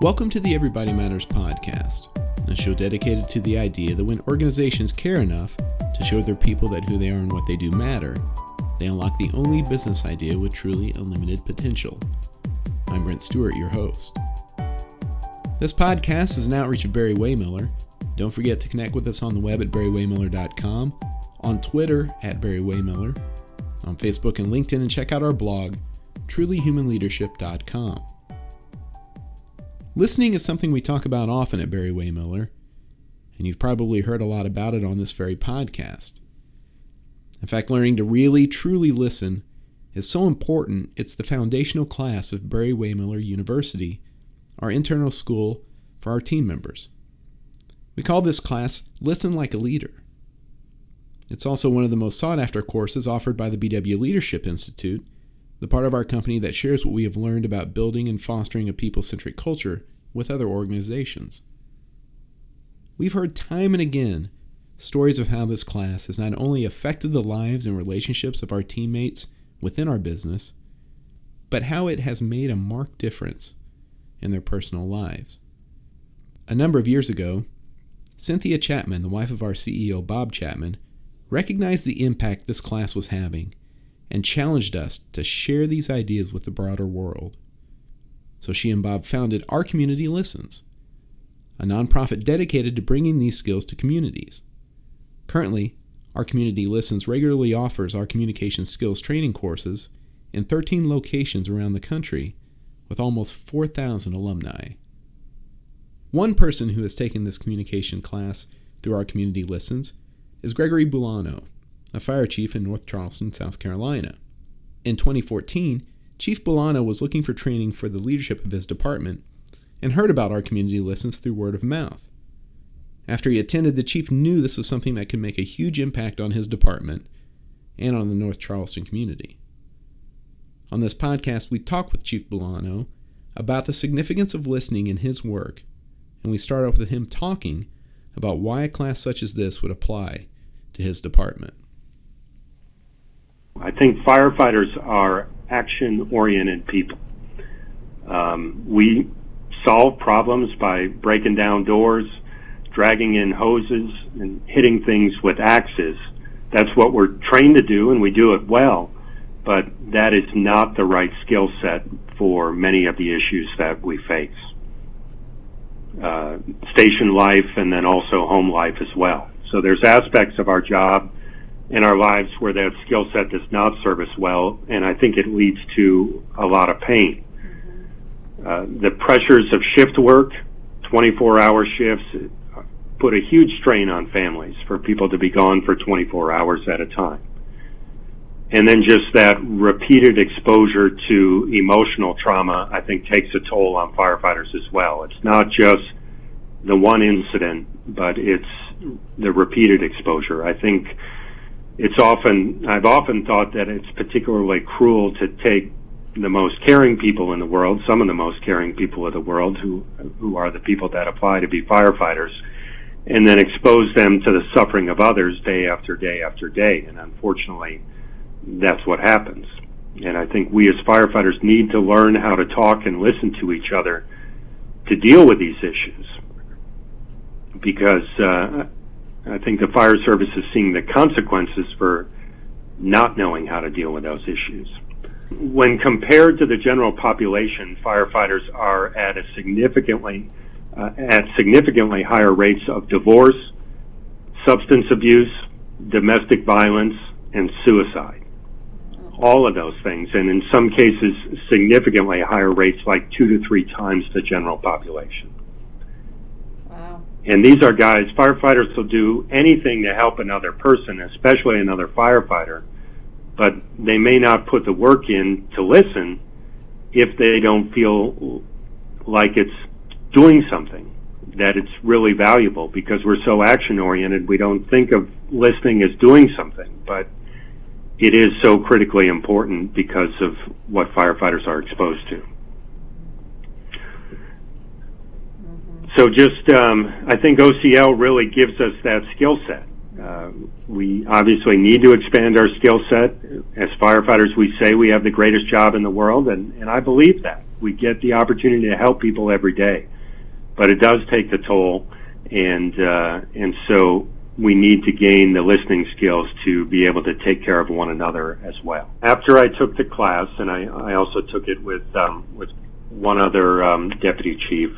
Welcome to the Everybody Matters podcast, a show dedicated to the idea that when organizations care enough to show their people that who they are and what they do matter, they unlock the only business idea with truly unlimited potential. I'm Brent Stewart, your host. This podcast is an outreach of Barry-Wehmiller. Don't forget to connect with us on the web at barry-wehmiller.com, on Twitter at Barry-Wehmiller, on Facebook and LinkedIn, and check out our blog, trulyhumanleadership.com. Listening is something we talk about often at Barry-Wehmiller, and you've probably heard a lot about it on this very podcast. In fact, learning to really, truly listen is so important, it's the foundational class of Barry-Wehmiller University, our internal school for our team members. We call this class Listen Like a Leader. It's also one of the most sought-after courses offered by the BW Leadership Institute, the part of our company that shares what we have learned about building and fostering a people-centric culture with other organizations. We've heard time and again stories of how this class has not only affected the lives and relationships of our teammates within our business, but how it has made a marked difference in their personal lives. A number of years ago, Cynthia Chapman, the wife of our CEO Bob Chapman, recognized the impact this class was having and challenged us to share these ideas with the broader world. So she and Bob founded Our Community Listens, a nonprofit dedicated to bringing these skills to communities. Currently, Our Community Listens regularly offers our communication skills training courses in 13 locations around the country with almost 4,000 alumni. One person who has taken this communication class through Our Community Listens is Gregory Bulanow, a fire chief in North Charleston, South Carolina. In 2014, Chief Bulanow was looking for training for the leadership of his department and heard about Our Community Listens through word of mouth. After he attended, the chief knew this was something that could make a huge impact on his department and on the North Charleston community. On this podcast, we talk with Chief Bulanow about the significance of listening in his work, and we start off with him talking about why a class such as this would apply to his department. I think firefighters are action-oriented people. We solve problems by breaking down doors, dragging in hoses, and hitting things with axes. That's what we're trained to do, and we do it well, but that is not the right skill set for many of the issues that we face. Station life and then also home life as well. So there's aspects of our job in our lives where that skill set does not serve us well, and I think it leads to a lot of pain. The pressures of shift work, 24-hour shifts, put a huge strain on families for people to be gone for 24 hours at a time. And then just that repeated exposure to emotional trauma, I think, takes a toll on firefighters as well. It's not just the one incident, but it's the repeated exposure. I think I've often thought that it's particularly cruel to take the most caring people in the world, some of the most caring people of the world, who are the people that apply to be firefighters, and then expose them to the suffering of others day after day after day. And unfortunately, that's what happens. And I think we as firefighters need to learn how to talk and listen to each other to deal with these issues. Because I think the fire service is seeing the consequences for not knowing how to deal with those issues. When compared to the general population, firefighters are at significantly higher rates of divorce, substance abuse, domestic violence, and suicide. All of those things, and in some cases, significantly higher rates, like 2 to 3 times the general population. Wow. And these are guys, firefighters will do anything to help another person, especially another firefighter, but they may not put the work in to listen if they don't feel like it's doing something, that it's really valuable, because we're so action-oriented, we don't think of listening as doing something, but it is so critically important because of what firefighters are exposed to. So just, I think OCL really gives us that skill set. We obviously need to expand our skill set. As firefighters, we say we have the greatest job in the world, and I believe that. We get the opportunity to help people every day. but it does take the toll, and so we need to gain the listening skills to be able to take care of one another as well. After I took the class, and I also took it with one other deputy chief.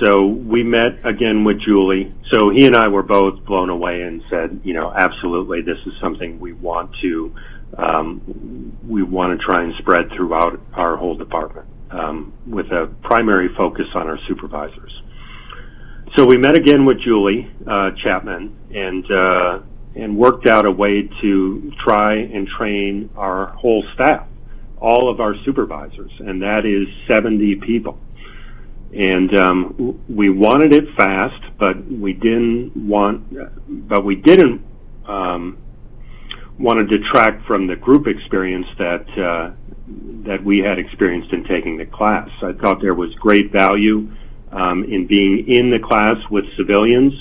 So we met again with Julie. So he and I were both blown away and said, absolutely, this is something we want to try and spread throughout our whole department, with a primary focus on our supervisors. So we met again with Julie Chapman and worked out a way to try and train our whole staff, all of our supervisors, and that is 70 people. And we wanted it fast, but we didn't want to detract from the group experience that we had experienced in taking the class. I thought there was great value in being in the class with civilians,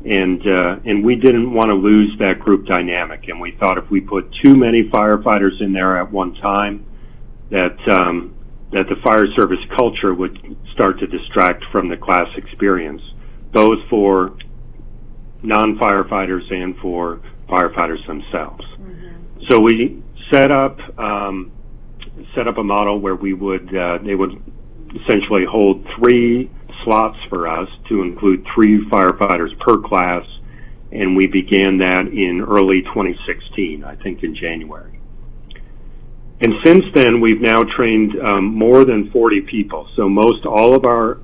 and we didn't want to lose that group dynamic. And we thought if we put too many firefighters in there at one time, that the fire service culture would start to distract from the class experience, both for non-firefighters and for firefighters themselves. So we set up a model where they would essentially hold 3 slots for us to include 3 firefighters per class, and we began that in early 2016, I think in January. And since then, we've now trained more than 40 people, so most all of our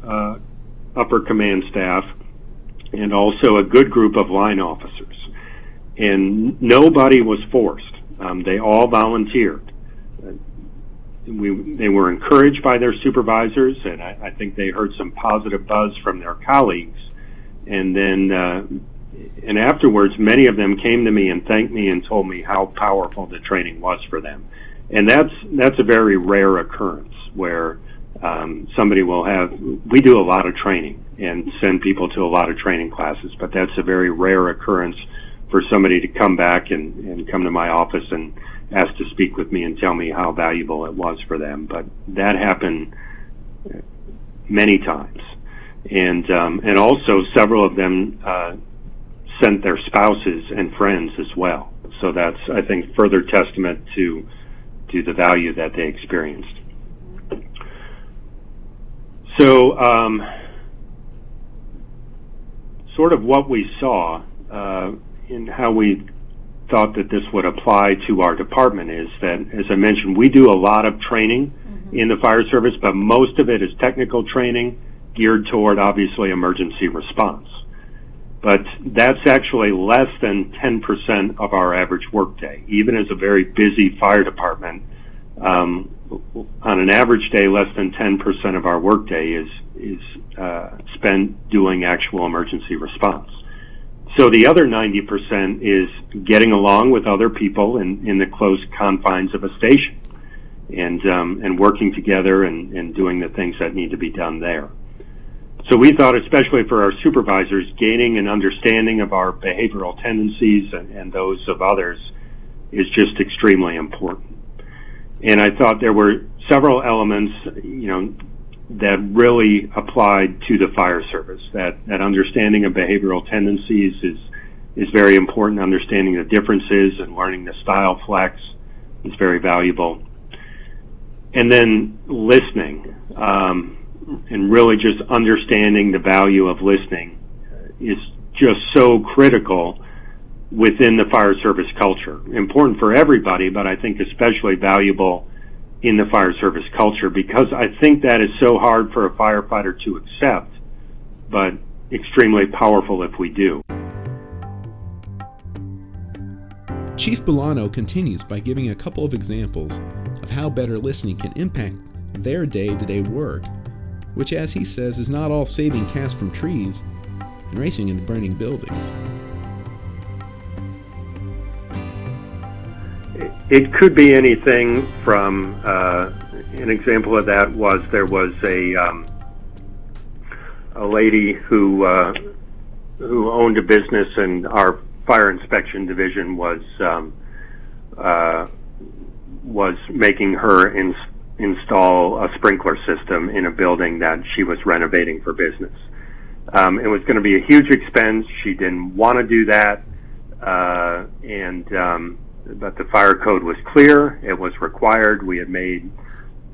upper command staff, and also a good group of line officers. And nobody was forced. They all volunteered. They were encouraged by their supervisors, and I think they heard some positive buzz from their colleagues. And then, and afterwards, many of them came to me and thanked me and told me how powerful the training was for them. And that's a very rare occurrence where somebody will have. We do a lot of training and send people to a lot of training classes, but that's a very rare occurrence for somebody to come back and come to my office and ask to speak with me and tell me how valuable it was for them. But that happened many times, and also several of them sent their spouses and friends as well. So that's, I think, further testament to the value that they experienced. So, sort of what we saw in how we thought that this would apply to our department is that, as I mentioned, we do a lot of training in the fire service, but most of it is technical training geared toward, obviously, emergency response. But that's actually less than 10% of our average workday. Even as a very busy fire department, on an average day, less than 10% of our workday is spent doing actual emergency response. So the other 90% is getting along with other people in the close confines of a station, and working together and doing the things that need to be done there. So we thought, especially for our supervisors, gaining an understanding of our behavioral tendencies and those of others is just extremely important. And I thought there were several elements, that really applied to the fire service. That understanding of behavioral tendencies is very important. Understanding the differences and learning the style flex is very valuable. And then listening. And really just understanding the value of listening is just so critical within the fire service culture. Important for everybody, but I think especially valuable in the fire service culture, because I think that is so hard for a firefighter to accept, but extremely powerful if we do. Chief Bulanow continues by giving a couple of examples of how better listening can impact their day-to-day work, which, as he says, is not all saving cats from trees and racing into burning buildings. It could be anything from, an example of that was there was a lady who owned a business, and our fire inspection division was making her install a sprinkler system in a building that she was renovating for business. It was going to be a huge expense. She didn't want to do that, but the fire code was clear. It was required. We had made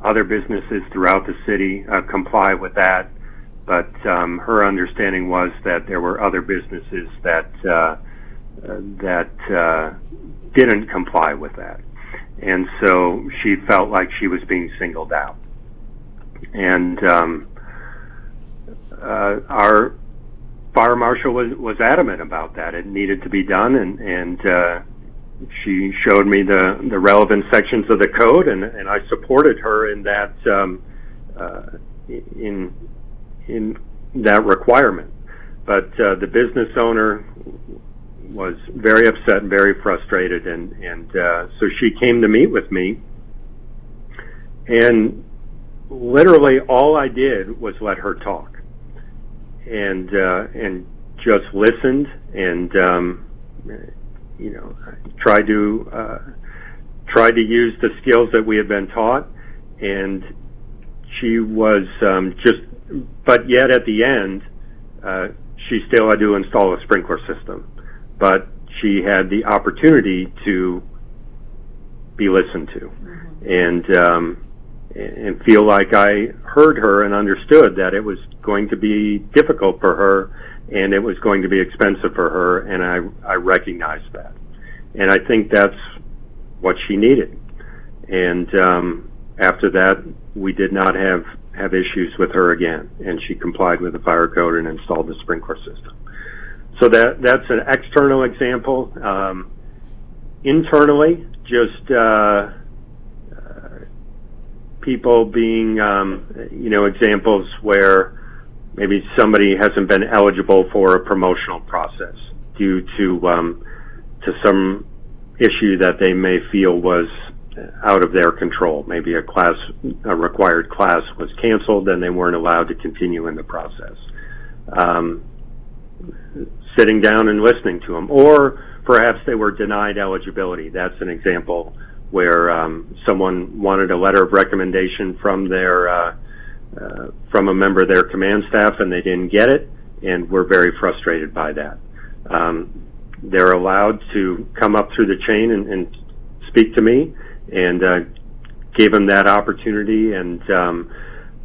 other businesses throughout the city comply with that, but her understanding was that there were other businesses that didn't comply with that. And so she felt like she was being singled out. And our fire marshal was adamant about that. It needed to be done, and she showed me the relevant sections of the code, and I supported her in that in that requirement. But the business owner was very upset and very frustrated, and so she came to meet with me, and literally all I did was let her talk, and just listened, and tried to use the skills that we had been taught, and she was but yet at the end, she still had to install a sprinkler system. But she had the opportunity to be listened to, and feel like I heard her and understood that it was going to be difficult for her, and it was going to be expensive for her, and I recognized that. And I think that's what she needed. And after that, we did not have issues with her again, and she complied with the fire code and installed the sprinkler system. So that's an external example. Internally, just people being, examples where maybe somebody hasn't been eligible for a promotional process due to some issue that they may feel was out of their control. Maybe a required class was canceled and they weren't allowed to continue in the process. Sitting down and listening to them, or perhaps they were denied eligibility. That's an example where someone wanted a letter of recommendation from from a member of their command staff, and they didn't get it, and were very frustrated by that. They're allowed to come up through the chain and speak to me, and gave them that opportunity. And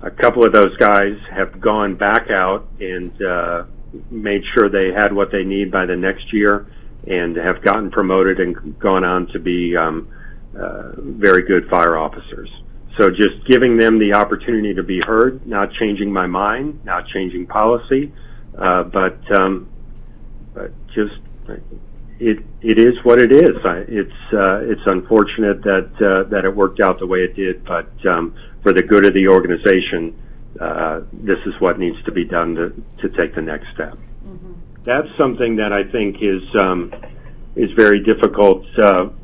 a couple of those guys have gone back out and made sure they had what they need by the next year, and have gotten promoted and gone on to be very good fire officers. So just giving them the opportunity to be heard, not changing my mind, not changing policy, but just it is what it is. It's unfortunate that it worked out the way it did, but for the good of the organization, this is what needs to be done to take the next step. Mm-hmm. That's something that I think is very difficult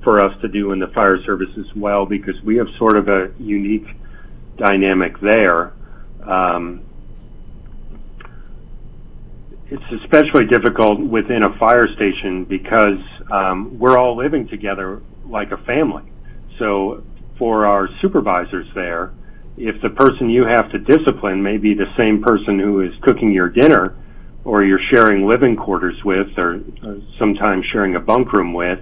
for us to do in the fire service as well, because we have sort of a unique dynamic there. It's especially difficult within a fire station because we're all living together like a family. So for our supervisors there, if the person you have to discipline may be the same person who is cooking your dinner, or you're sharing living quarters with, or sometimes sharing a bunk room with,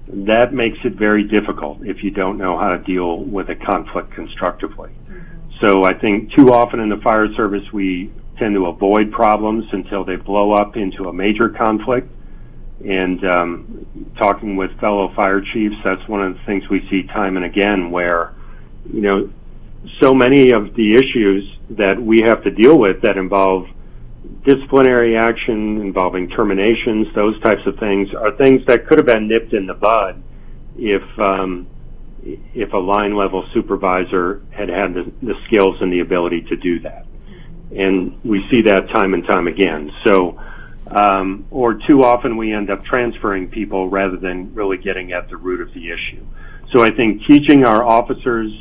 that makes it very difficult if you don't know how to deal with a conflict constructively. Mm-hmm. So I think too often in the fire service we tend to avoid problems until they blow up into a major conflict. And talking with fellow fire chiefs, that's one of the things we see time and again, where, so many of the issues that we have to deal with that involve disciplinary action, involving terminations, those types of things, are things that could have been nipped in the bud if a line level supervisor had the skills and the ability to do that. And we see that time and time again. So, or too often we end up transferring people rather than really getting at the root of the issue. So I think teaching our officers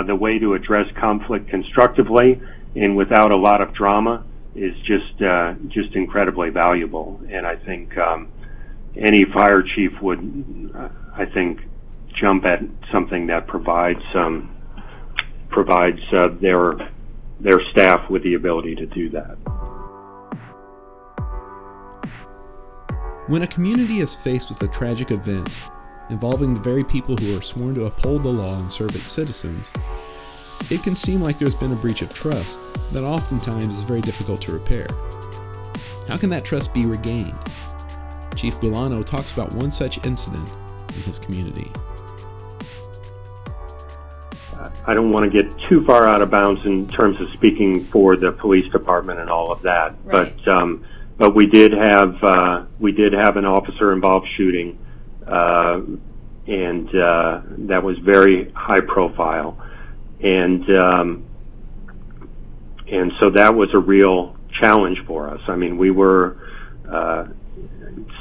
the way to address conflict constructively and without a lot of drama is just incredibly valuable. And I think any fire chief would, jump at something that provides provides their staff with the ability to do that. When a community is faced with a tragic event involving the very people who are sworn to uphold the law and serve its citizens, it can seem like there's been a breach of trust that oftentimes is very difficult to repair. How can that trust be regained? Chief Bulanow talks about one such incident in his community. I don't want to get too far out of bounds in terms of speaking for the police department and all of that, right. But we did have an officer-involved shooting, and that was very high profile, and so that was a real challenge for us. I mean, we were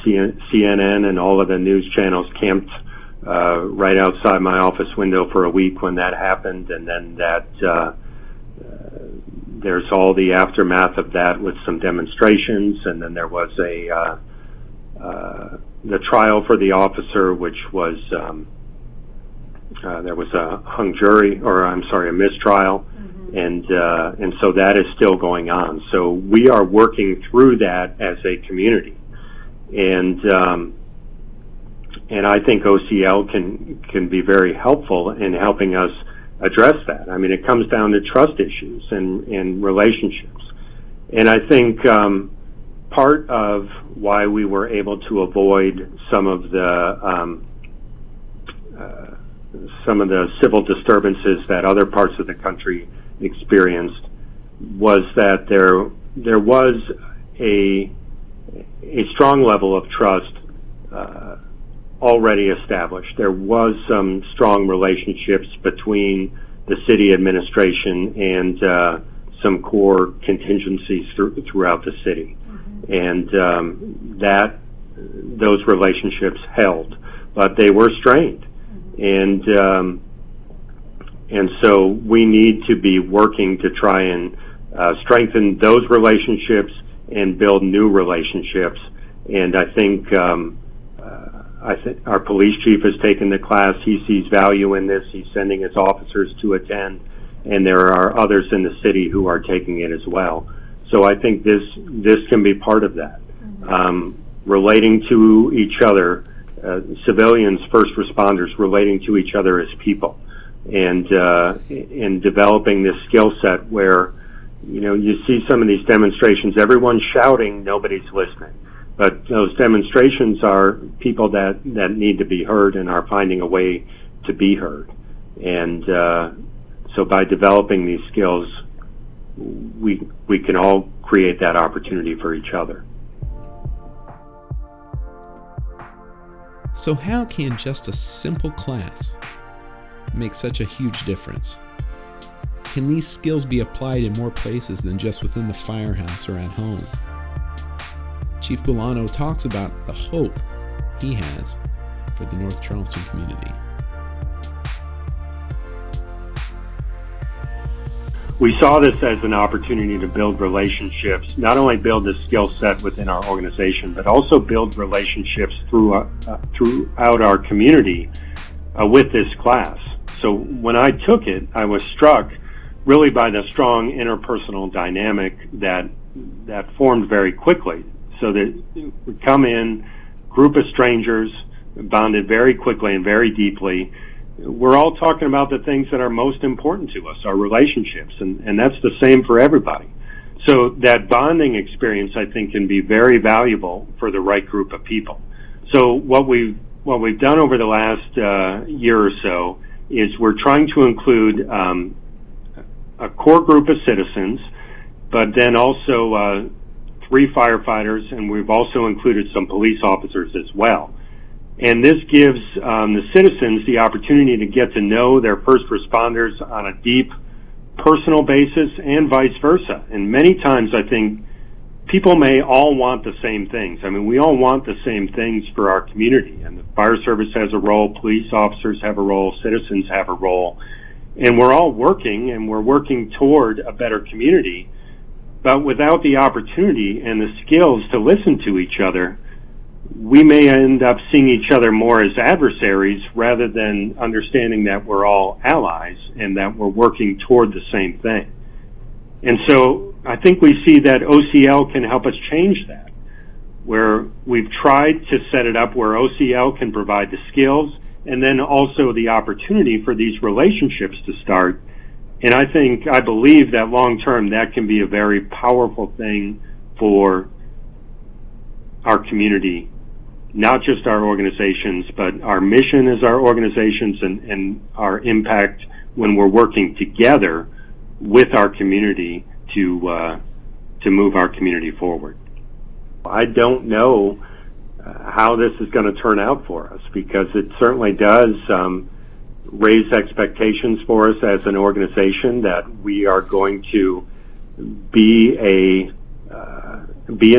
CNN and all of the news channels camped right outside my office window for a week when that happened, and then there's all the aftermath of that with some demonstrations, and then there was the trial for the officer, which was there was a hung jury, a mistrial, and so that is still going on. So we are working through that as a community, and I think OCL can be very helpful in helping us address that. I mean, it comes down to trust issues and relationships. And I think part of why we were able to avoid some of the civil disturbances that other parts of the country experienced was that there was a strong level of trust already established. There was some strong relationships between the city administration and some core contingencies throughout the city, and those relationships held, but they were strained, and so we need to be working to try and strengthen those relationships and build new relationships. And I think our police chief has taken the class. He sees value in this. He's sending his officers to attend, and there are others in the city who are taking it as well. So I think this can be part of that. Relating to each other, civilians, first responders, relating to each other as people, and developing this skill set where, you see some of these demonstrations, everyone's shouting, nobody's listening. But those demonstrations are people that need to be heard and are finding a way to be heard. And so by developing these skills, we can all create that opportunity for each other. So how can just a simple class make such a huge difference? Can these skills be applied in more places than just within the firehouse or at home? Chief Bulanow talks about the hope he has for the North Charleston community. We saw this as an opportunity to build relationships, not only build the skill set within our organization, but also build relationships throughout our community with this class. So when I took it, I was struck really by the strong interpersonal dynamic that formed very quickly. So that we come in, group of strangers, bonded very quickly and very deeply. We're all talking about the things that are most important to us, our relationships, and that's the same for everybody. So that bonding experience, I think, can be very valuable for the right group of people. So what we've done over the last year or so is we're trying to include a core group of citizens, but then also 3 firefighters, and we've also included some police officers as well. And this gives the citizens the opportunity to get to know their first responders on a deep personal basis and vice versa. And many times I think people may all want the same things. I mean, we all want the same things for our community. And the fire service has a role, police officers have a role, citizens have a role. And we're all working, and we're working toward a better community. But without the opportunity and the skills to listen to each other, we may end up seeing each other more as adversaries rather than understanding that we're all allies and that we're working toward the same thing. And so I think we see that OCL can help us change that, where we've tried to set it up where OCL can provide the skills and then also the opportunity for these relationships to start. And I believe that long term that can be a very powerful thing for our community, not just our organizations, but our mission as our organizations and our impact when we're working together with our community to move our community forward. I don't know how this is going to turn out for us, because it certainly does raise expectations for us as an organization that we are going to be an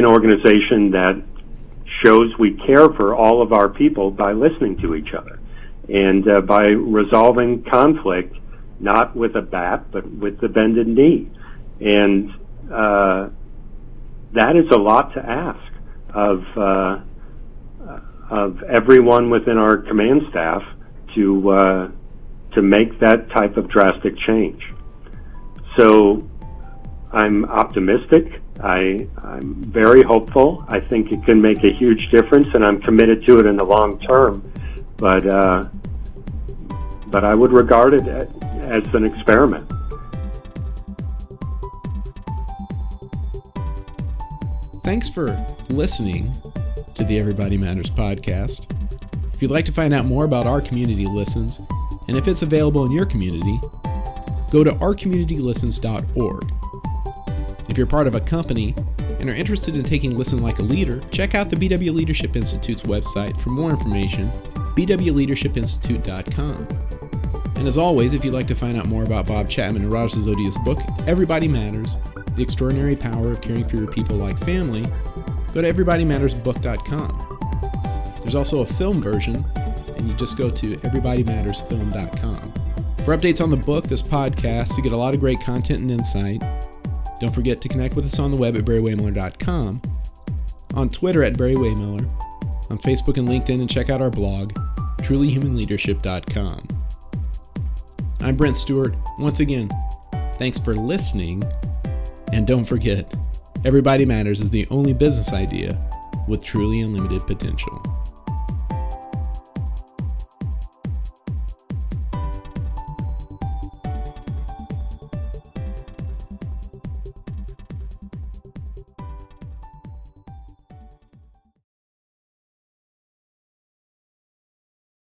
organization that shows we care for all of our people by listening to each other and by resolving conflict, not with a bat, but with the bended knee. And that is a lot to ask of everyone within our command staff to make that type of drastic change. So I'm optimistic. I'm very hopeful. I think it can make a huge difference, and I'm committed to it in the long term. But I would regard it as an experiment. Thanks for listening to the Everybody Matters podcast. If you'd like to find out more about Our Community Listens, and if it's available in your community, go to ourcommunitylistens.org. If you're part of a company and are interested in taking Listen Like a Leader, check out the BW Leadership Institute's website for more information, bwleadershipinstitute.com. And as always, if you'd like to find out more about Bob Chapman and Raj Sisodia's book, Everybody Matters, The Extraordinary Power of Caring for Your People Like Family, go to everybodymattersbook.com. There's also a film version, and you just go to everybodymattersfilm.com. For updates on the book, this podcast, to get a lot of great content and insight, don't forget to connect with us on the web at Barry-Wehmiller.com, on Twitter at Barry-Wehmiller, on Facebook and LinkedIn, and check out our blog, trulyhumanleadership.com. I'm Brent Stewart. Once again, thanks for listening, and don't forget, Everybody Matters is the only business idea with truly unlimited potential.